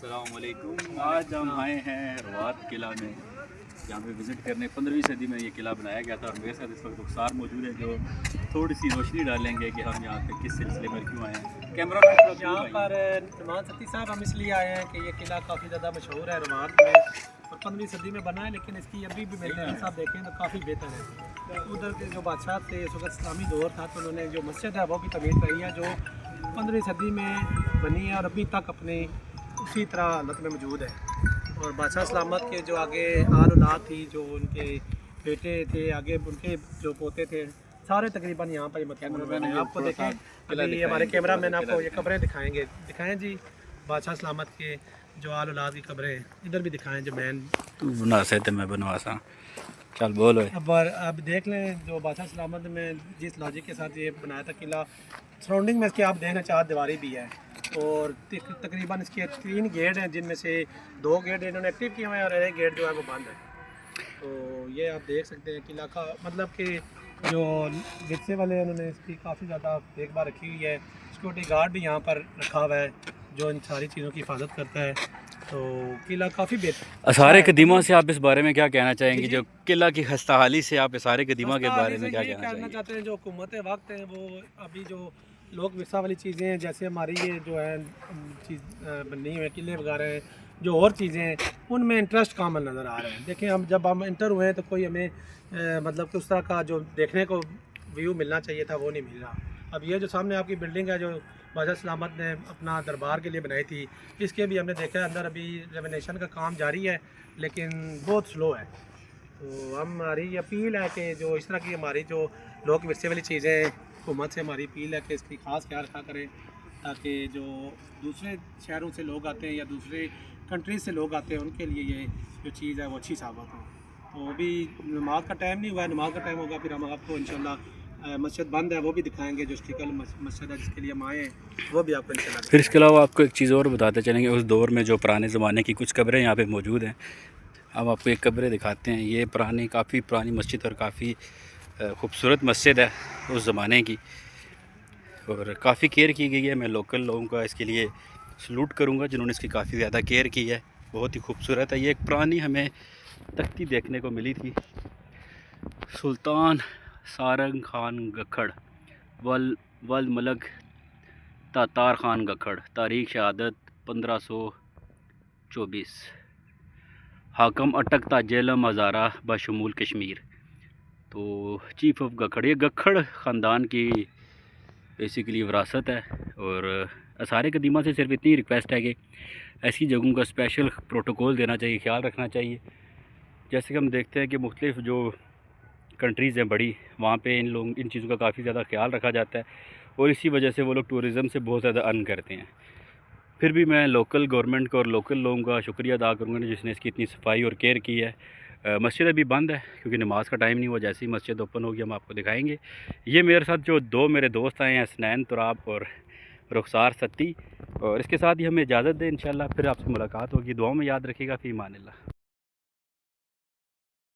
अस्सलाम वालेकुम। आज हम आए हैं रवात किला में, यहाँ पे विज़िट करने। 15वीं सदी में ये किला बनाया गया था और मेरे साथ इस वक्त रुखसार मौजूद है जो थोड़ी सी रोशनी डालेंगे कि हम यहाँ पे किस सिलसिले में क्यों आए हैं। कैमरा मैन यहाँ पर नुमान सती साहब हम इसलिए आए हैं कि ये किला काफ़ी ज़्यादा मशहूर है रवात में और 15वीं सदी में बना है, लेकिन इसकी अभी भी मेंटेनेंस आप देखें तो काफ़ी बेहतर है। उधर के जो बादशाह थे इस वक्त इस्लामी दौर था तो उन्होंने जो मस्जिद है वो भी तमीर करी है जो 15वीं सदी में बनी है और अभी तक अपने उसी तरह हालत में मौजूद है। और बादशाह सलामत के जो आगे आल औलाद थी, जो उनके बेटे थे, आगे उनके जो पोते थे, सारे तकरीबन यहाँ पर मकान आपको देखें। अभी हमारे कैमरा मैन आपको ये कब्रें दिखाएं जी, बादशाह सलामत के जो आल औलाद की कब्रें इधर भी दिखाएं जो मैन तू बना सकते मैं बनवासा। चल बोलो। अब देख लें जो बादशाह सलामत में जिस लॉजिक के साथ ये बनाया था किला, सराउंडिंग में इसके आप देखें 4 दीवारी भी है और तकरीबन इसके 3 गेट हैं, जिनमें से 2 गेट इन्होंने एक्टिव किए हुए हैं और एक गेट जो है वो बंद है। तो ये आप देख सकते हैं किला का मतलब कि जो विरसे वाले उन्होंने इसकी काफ़ी ज़्यादा देखभाल रखी हुई है। सिक्योरिटी गार्ड भी यहाँ पर रखा हुआ है जो इन सारी चीज़ों की हिफाजत करता है। तो किला काफ़ी बेहतर। असारे कदीमा से आप इस बारे में क्या कहना चाहेंगे? जो किला की खस्ताहाली से आप असारे कदीमा के बारे में क्या कहना चाहते हैं? जो हुकूमत वक्त है वो अभी जो लोक विरसा वाली चीज़ें हैं, जैसे हमारी ये जो है चीज़ बनी हुई है किले वगैरह हैं, जो और चीज़ें हैं उनमें इंटरेस्ट कम नज़र आ रहा है। देखें हम जब हम इंटर हुए हैं तो कोई हमें मतलब कि उस तरह का जो देखने को व्यू मिलना चाहिए था वो नहीं मिल रहा। अब ये जो सामने आपकी बिल्डिंग है जो बादशाह सलामत ने अपना दरबार के लिए बनाई थी, इसके भी हमने देखा है अंदर अभी रेनोवेशन का काम जारी है लेकिन बहुत स्लो है। तो हमारी अपील है कि जो इस तरह की हमारी जो लोक विरसे वाली चीज़ें हुकूमत से हमारी अपील है कि इसकी खास ख्याल रखा करें, ताकि जो दूसरे शहरों से लोग आते हैं या दूसरे कंट्रीज से लोग आते हैं उनके लिए ये जो चीज़ है वो अच्छी साबित हो। तो अभी नमाज का टाइम नहीं हुआ है, नमाज का टाइम होगा फिर हम आपको इंशाल्लाह मस्जिद बंद है वो भी दिखाएंगे, जो स्टिकल मस्जिद है जिसके लिए हम आए हैं वो भी आपको इंशाल्लाह। फिर इसके अलावा आपको एक चीज़ और बताते चलेंगे, उस दौर में जो पुराने ज़माने की कुछ कब्रें यहाँ पे मौजूद हैं। अब आपको एक कब्रें दिखाते हैं। ये काफ़ी पुरानी मस्जिद और काफ़ी खूबसूरत मस्जिद है उस ज़माने की और काफ़ी केयर की गई है। मैं लोकल लोगों का इसके लिए सलूट करूँगा जिन्होंने इसकी काफ़ी ज़्यादा केयर की है। बहुत ही खूबसूरत है। ये एक पुरानी हमें तख्ती देखने को मिली थी, सुल्तान सारंग खान गखड़ वल मलक तातार खान गखड़, तारीख़ शहादत 1524, हाकम अटकता जेलम हज़ारा बशमूल कश्मीर। तो चीफ़ ऑफ गखड़, ये गखड़ ख़ानदान की बेसिकली विरासत है। और असारे कदीमा से सिर्फ इतनी रिक्वेस्ट है कि ऐसी जगहों का स्पेशल प्रोटोकॉल देना चाहिए, ख्याल रखना चाहिए। जैसे कि हम देखते हैं कि मुख्तलिफ़ जो कंट्रीज़ हैं बड़ी, वहाँ पे इन चीज़ों का काफ़ी ज़्यादा ख्याल रखा जाता है और इसी वजह से वो लोग टूरिज़म से बहुत ज़्यादा अर्न करते हैं। फिर भी मैं लोकल गवर्नमेंट का और लोकल लोगों का शुक्रिया अदा करूँगा जिसने इसकी इतनी सफाई और केयर की है। मस्जिद अभी बंद है क्योंकि नमाज़ का टाइम नहीं हुआ। जैसे ही मस्जिद ओपन होगी हम आपको दिखाएंगे। ये मेरे साथ जो 2 मेरे दोस्त आए हैं, हसनैन तुराब और रुखसार सत्ती, और इसके साथ ही हमें इजाज़त दें। इंशाल्लाह फिर आपसे मुलाकात होगी। दुआओं में याद रखिएगा। फ़ी अमान अल्लाह।